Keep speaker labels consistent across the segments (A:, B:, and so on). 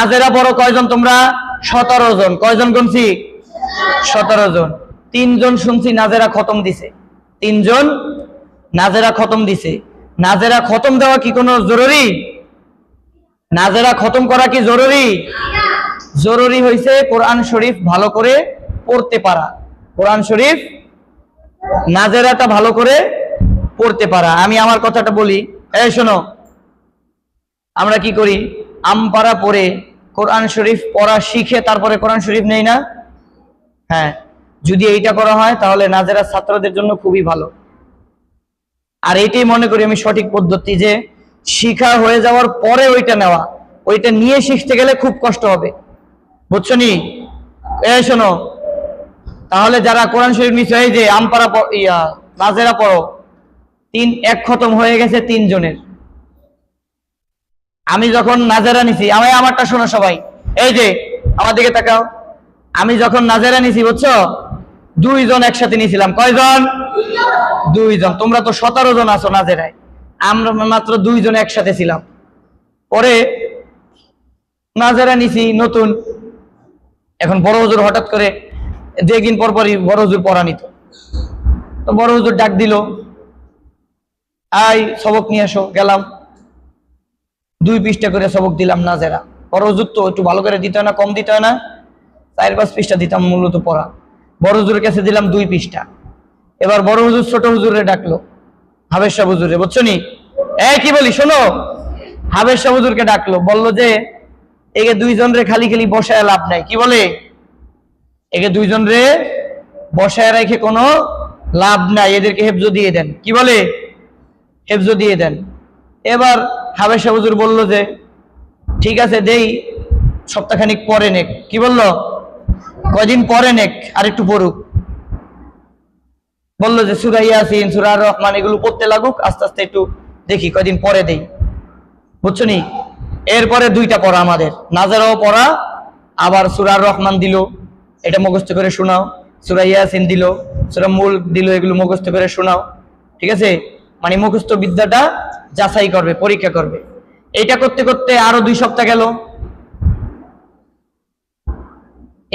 A: নাজেরা পড়ো কয়জন তোমরা? 17 জন। কয়জন গুনছি? 17 জন। 3 জন শুনছি নাজেরা খতম দিছে। 3 জন নাজেরা খতম দিছে। নাজেরা খতম দেওয়া কি কোনো জরুরি? নাজেরা খতম করা কি জরুরি? জরুরি হইছে কোরআন শরীফ ভালো করে পড়তে পারা। কোরআন শরীফ নাজেরাটা ভালো করে পড়তে পারা। আমি আমার কথাটা বলি, এই শোনো, আমরা কি করি? আমপারা পড়ে কোরআন শরীফ পড়া শিখে তারপরে কোরআন শরীফ নেই না? হ্যাঁ, যদি এইটা করা হয় তাহলে নাজেরা ছাত্রদের জন্য খুবই ভালো। আর এইটাই মনে করি আমি সঠিক পদ্ধতি, যে শিখা হয়ে যাওয়ার পরে ওইটা নেওয়া। ওইটা নিয়ে শিখতে গেলে খুব কষ্ট হবে, বুঝছো নি? এই শোনো, তাহলে যারা কোরআন শরীফ নিচ্ছে, এই যে আমপারা নাজেরা পড়ো, 1 খতম হয়ে গেছে 3 জনের। আমি যখন নাজেরা নিছি, আমারটা শোনো সবাই, এই যে আমার দিকে তাকাও, আমি যখন নাজেরা নিছি বুঝছো, 2 জন একসাথে নিয়েছিলাম। কয়জন? 2 জন। তোমরা তো 17 জন আছো নাজেরায়, আমরা মাত্র 2 জন একসাথে ছিলাম। পরে নাজেরা নিছি নতুন, এখন বড় হুজুর হঠাৎ করে 2 দিন পর পরই বড় হুজুর পড়া নিত। তো বড় হুজুর ডাক দিল, আই সবক নিয়ে আসো। গেলাম, 2 পৃষ্ঠা করে সবক দিলাম নাজেরা। বড় হুজুর তো একটু ভালো করে দিতে হয় না, কম দিতে হয় না? 4-5 পৃষ্ঠা দিতাম মূলত পড়া। বড় হুজুরের কাছে দিলাম 2 পৃষ্ঠা। এবার বড় হুজুর ছোট হুজুরে ডাকলো, হাবেশ শাহ হুজুরে, বুঝছো নি? কি বলি শোনো, হাবেশ শাহ হুজুরকে ডাকলো, বললো যে একে 2 জন রে খালি খালি বসায় লাভ নাই। কি বলে? একে 2 জন রে বসায় রেখে কোনো লাভ নাই, এদেরকে হেফজ দিয়ে দেন। কি বলে? হেফজ দিয়ে দেন। এবার হাবেশ শাহ হুজুর বললো যে ঠিক আছে দেই, সপ্তাহখানিক পরে নেক। কি বললো? কয়দিন পরে নেক, আর একটু পড়ুক। বললো যে সূরা ইয়াসিন, সূরা রহমান এগুলো পড়তে লাগুক, আস্তে আস্তে একটু দেখি, কয়দিন পরে দেই, বুঝছো নি? এরপরে 2টা পড়া আমাদের, নাজেরাও পড়া, আবার সূরা রহমান দিল, এটা মুখস্থ করে শোনাও। সূরা ইয়াসিন দিল, সূরা মুলক দিল, এগুলো মুখস্থ করে শোনাও। ঠিক আছে? মানে মুখস্থ বিদ্যাটা যাচাই করবে, পরীক্ষা করবে। এটা করতে করতে আরো 2 সপ্তাহ গেল।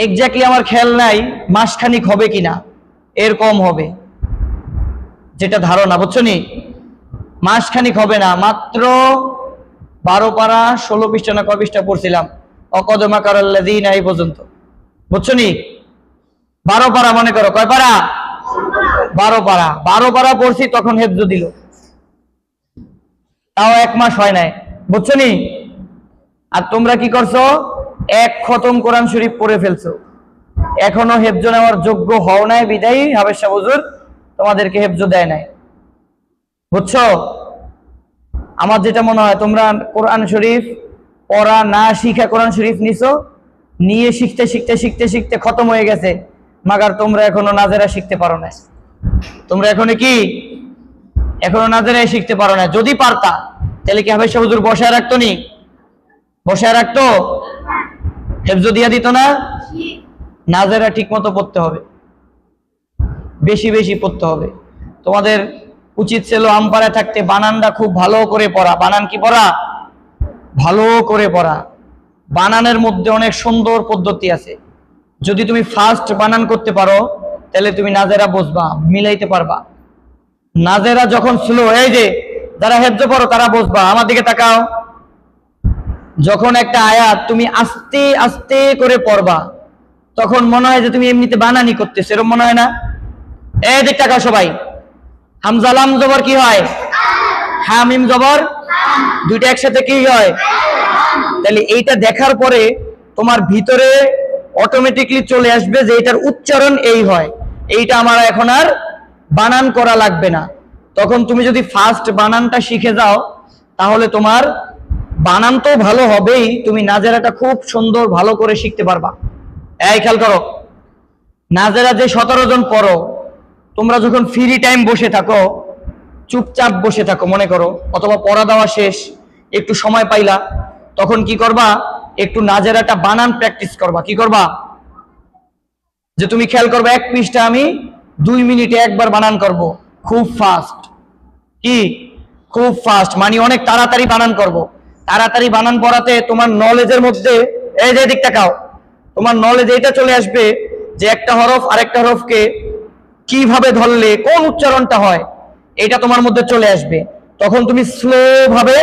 A: এক্স্যাক্টলি আমার খেয়াল নাই মাসখানিক হবে কিনা, এর কম হবে যেটা ধারণা, বুঝছো নি? মাসখানিক হবে না, মাত্র 12 পারা 16 পৃষ্ঠা না কয় পৃষ্ঠা পড়ছিলাম, অকদমা কারাল্লাযীনা এই পর্যন্ত, বুঝছো নি? 12 পারা মনে করো, কয় পারা? 12 পারা। 12 পারা পড়ছি, তখন হেফজ দিল, তাও 1 মাস হয় নাই, বুঝছো নি? আর তোমরা কি করছো? 1 খতম কোরআন শরীফ পড়ে ফেলছো, এখনো হেফজ নেওয়ার যোগ্য হও নাই, বিদায়ী হাবেশ শাহ হুজুর তোমাদেরকে হেফজ দেয় নাই, বুঝছো? আমার যেটা মনে হয়, তোমরা কোরআন শরীফ পড়া না শিখা কোরআন শরীফ নিছো, নিয়ে শিখতে শিখতে শিখতে শিখতে খতম হয়ে গেছে, মাগার তোমরা এখনো নাজেরা শিখতে পারো না। তোমরা এখনো নাজেরাই শিখতে পারো না। যদি পারতা তাহলে কি হাবেশ শাহ হুজুর বসায় রাখতো নি? বসায় রাখতো? হেফজ দিয়া দিত না? নাজেরা ঠিক মতো পড়তে হবে, বেশি বেশি পড়তে হবে। তোমাদের উচিত ছিল আমপাড়ায় থাকতে বানানটা খুব ভালো করে পড়া। বানান কি পড়া? ভালো করে পড়া। বানানের মধ্যে অনেক সুন্দর পদ্ধতি আছে। যদি তুমি ফাস্ট বানান করতে পারো তাহলে তুমি নাজেরা বুঝবা, মিলাইতে পারবা। নাজেরা যখন স্লো, এই যে যারা হেফজ পড়ো তারা বুঝবা, আমার দিকে তাকাও, যখন একটা আয়াত তুমি আস্তে আস্তে করে পড়বা তখন মনে হয় যে তুমি এমনিতে বানানি করতেছো, এরকম মনে হয় না? এই দিক তাকাও সবাই, হামজা লাম জবর কি হয়? হা মিম জবর, 2টা একসাথে কি হয়? তাহলে এইটা দেখার পরে তোমার ভিতরে অটোমেটিকলি চলে আসবে যে এটার উচ্চারণ এই হয়, এইটা আমার এখন আর বানান করা লাগবে না। তখন তুমি যদি ফার্স্ট বানানটা শিখে যাও তাহলে তোমার বানান তো ভালো হবেই, তুমি নাজেরাটা খুব সুন্দর ভালো করে শিখতে পারবা। এই খেয়াল করো, নাজেরা যে 17 জন পড়ো, তোমরা যখন ফ্রি টাইম বসে থাকো, চুপচাপ বসে থাকো মনে করো, অথবা পড়া দেওয়া শেষ একটু সময় পাইলা, তখন কি করবা? একটু নাজেরাটা বানান প্র্যাকটিস করবা। কি করবা? যে তুমি খেয়াল করবে 1 পৃষ্ঠা আমি 2 মিনিটে একবার বানান করব, খুব ফাস্ট। কি? খুব ফাস্ট, মানে অনেক তাড়াতাড়ি বানান করব। তাড়াতাড়ি বানান পড়াতে তোমার নলেজের মধ্যে, এই যে দিকটা কাও, তোমার নলেজ এটা চলে আসবে যে একটা হরফ আরেকটা হরফকে কিভাবে ধরলে কোন উচ্চারণটা হয়, এটা তোমার মধ্যে চলে আসবে। তখন তুমি স্লো ভাবে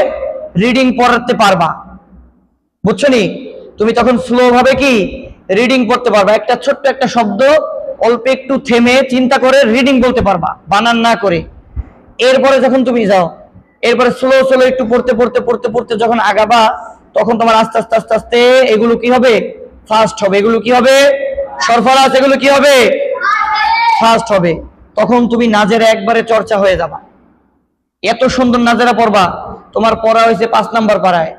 A: রিডিং পড়তে পারবা, বুঝছো নি? তুমি তখন স্লো ভাবে কি রিডিং পড়তে পারবা। একটা ছোট্ট একটা শব্দ অল্প একটু থেমে চিন্তা করে রিডিং বলতে পারবা, বানান না করে। এরপরে যখন তুমি যাও, এরপরে স্লো স্লো একটু পড়তে পড়তে পড়তে পড়তে যখন আগাবা, তখন তোমার আস্তে আস্তে আস্তে আস্তে এগুলো কি হবে? ফাস্ট হবে। এগুলো কি হবে? সরফরাজ, এগুলো কি হবে? ফাস্ট হবে। তখন তুমি নাজেরা একবারে চর্চা হয়ে যাবা। এত সুন্দর নাজেরা পড়বা, তোমার পড়া হয়েছে 5 নাম্বার পাড়ায়,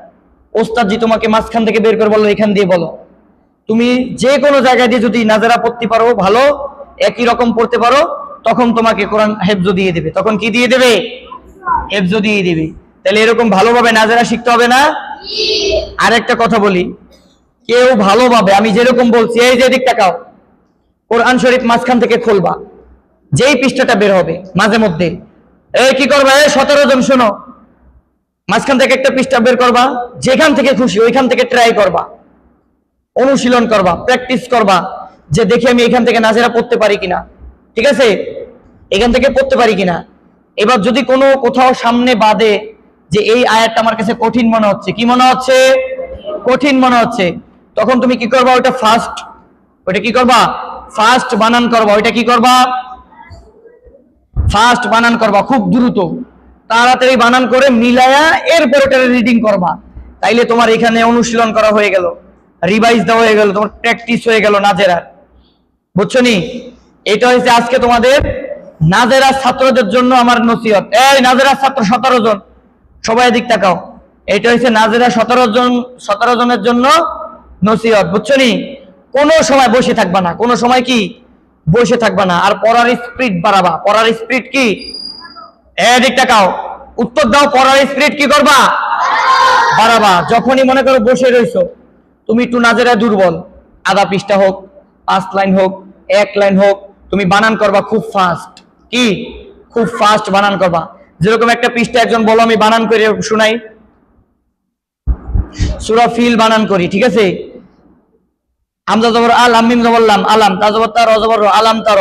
A: ওস্তাদজি তোমাকে মাঝখান থেকে বের করে বললো এখান দিয়ে বলো। তুমি যে কোনো জায়গায় দিয়ে যদি নাজেরা পড়তে পারো ভালো, একই রকম পড়তে পারো, তখন তোমাকে কোরআন হেফজ দিয়ে দেবে। তখন কি দিয়ে দেবে? হেফজ দিয়ে দিবে। তাহলে এরকম ভালোভাবে নাজেরা শিখতে হবে না? আরেকটা কথা বলি, কেউ ভালোভাবে আমি যেরকম বলছি, এই যে দিকটা কাও, কোরআন শরীফ মাঝখান থেকে খুলবা, যেই পৃষ্ঠাটা বের হবে মাঝে মধ্যে এই কি করবা, এই 17 জন শোনো, মাঝখান থেকে একটা পৃষ্ঠা বের করবা, যেখান থেকে খুশি ওইখান থেকে ট্রাই করবা, অনুশীলন করবা, প্র্যাকটিস করবা, যে দেখি আমি এখান থেকে নাজেরা পড়তে পারি কিনা। ঠিক আছে? এখান থেকে পড়তে পারি কিনা। এবার যদি কোনো কোথাও সামনে বাদে যে এই আয়াতটা আমার কাছে কঠিন মনে হচ্ছে, কি মনে হচ্ছে? কঠিন মনে হচ্ছে, তখন তুমি কি করবা? ওটা ফাস্ট, ওটা কি করবা? ফাস্ট বানান করবা। ওইটা কি করবা? ফাস্ট বানান করবা, খুব দ্রুত তাড়াতাড়ি বানান করে মিলায়া এরপর ওটা রিডিং করবা। তাইলে তোমার এখানে অনুশীলন করা হয়ে গেল, রিভাইজ দেওয়া হয়ে গেল, তোমার প্র্যাকটিস হয়ে গেল নাজেরা। বুঝছো নি? এটা হচ্ছে আজকে তোমাদের নাজেরা ছাত্রদের জন্য আমার নসিহত। এই নাজেরা ছাত্র 17 জন সবাই দিক তাকাও, এটা হচ্ছে নাজেরা 17 জনের জন্য নসিহত। বুঝছো নি? কোনো সময় বসে থাকবা না, কোনো সময় কি বসে থাকবা না, আর পড়ার স্পিড বাড়াবা। পড়ার স্পিড কি? এদিক তাকাও, উত্তর দাও। পড়ার স্পিড কি করবা? বাড়াবা। যখনই মনে করো বসে রইছো, তুমি একটু নাজেরা দুর্বল, আধা পৃষ্ঠা হোক, 5 লাইন হোক, 1 লাইন হোক, তুমি বানান করবা খুব ফাস্ট। কি? খুব ফাস্ট বানান করবা। যেরকম একটা পৃষ্ঠা একজন বলো, আমি বানান করে শোনাই, সূরা ফিল বানান করি। ঠিক আছে? হামজা জবর আল, মিম জবর লাম, আলাম, তা জবর তা, র জবর র, আলাম তার,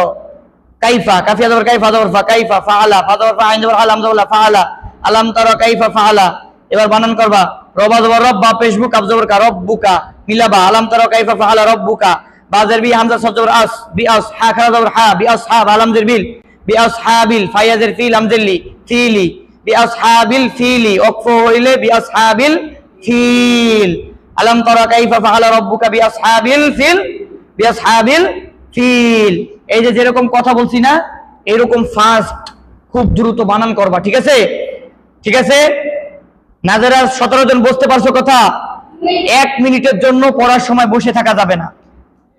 A: কাইফা, কাফিয়া জবর কাইফা, জবর ফা, কাইফা, ফাআলা, ফা জবর ফা, আইন জবর আলাম জবর লা, ফাআলা, আলাম তার, কাইফা ফাআলা। এবার বানান করবা, রবা জবর রব, বা ফেসবুক, আব জবর কা, রব্বুকা, মিলাবা, আলাম তার, কাইফা ফাআলা রব্বুকা, বাজের বি, হামজা সদ জবর আস, বি আস, হা খা জবর হা, বি আসহাব, আলাম জের বিল, বি আসহাবিল, ফায়াজের ফিল, আমজেলি, ফিলি, বি আসহাবিল ফিলি, ওকফ হইলে বি আসহাবিল ফিল, আলাম তারা কাইফা ফাআলা রাব্বুকা বিআসহাবিল ফিল, বিআসহাবিল ফিল। এই যে যেরকম কথা বলছি না, এরকম ফাস্ট খুব দ্রুত বানান করবা। ঠিক আছে? ঠিক আছে? নাজেরা 17 জন বুঝতে পারছো কথা? 1 মিনিটের জন্য পড়ার সময় বসে থাকা যাবে না।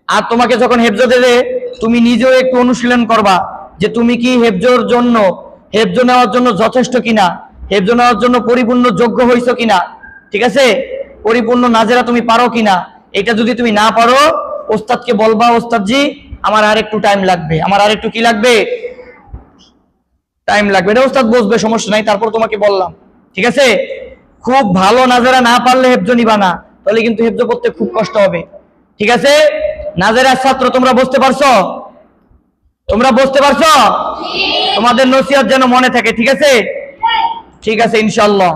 A: আর তোমাকে যখন হেফজ দেবে, তুমি নিজেও একটু অনুশীলন করবা যে তুমি কি হেফজর জন্য, হেফজ নেওয়ার জন্য যথেষ্ট কিনা, হেফজ নেওয়ার জন্য পরিপূর্ণ যোগ্য হইছো কিনা। ঠিক আছে? পরিপূর্ণ নাজেরা তুমি পারো কিনা। এটা যদি তুমি না পারো, ওস্তাদকে বলবা, ওস্তাদজি আমার আর একটু টাইম লাগবে, আমার আর একটু কি লাগবে? টাইম লাগবে। এটা ওস্তাদ বুঝবে, সমস্যা নাই, তারপর তোমাকে বললাম। ঠিক আছে? খুব ভালো নাজেরা না পারলে হেফজ নিবা না, তাহলে কিন্তু হেফজ করতে খুব কষ্ট হবে। ঠিক আছে? নাজেরা ছাত্র তোমরা বুঝতে পারছো? তোমরা বুঝতে পারছো? তোমাদের নসিহত যেন মনে থাকে। ঠিক আছে? ঠিক আছে ইনশাআল্লাহ।